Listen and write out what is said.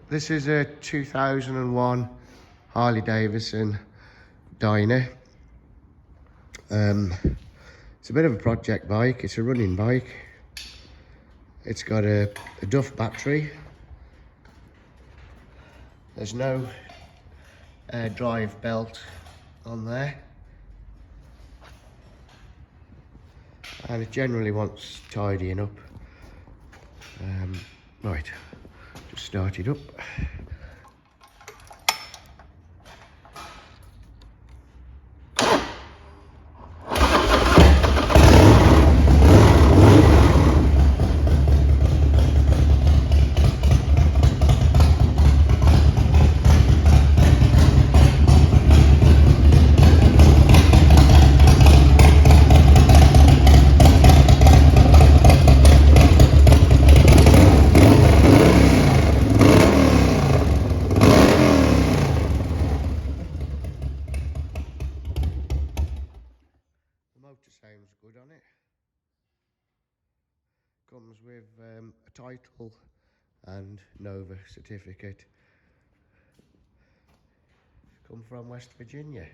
This is a 2001 Harley Davidson Dyna. It's a bit of a project bike. It's a running bike. It's got a Duff battery. There's no drive belt on there, and it generally wants tidying up. Right, just start it up. The motor sounds good on it. Comes with a title and Nova certificate. Come from West Virginia.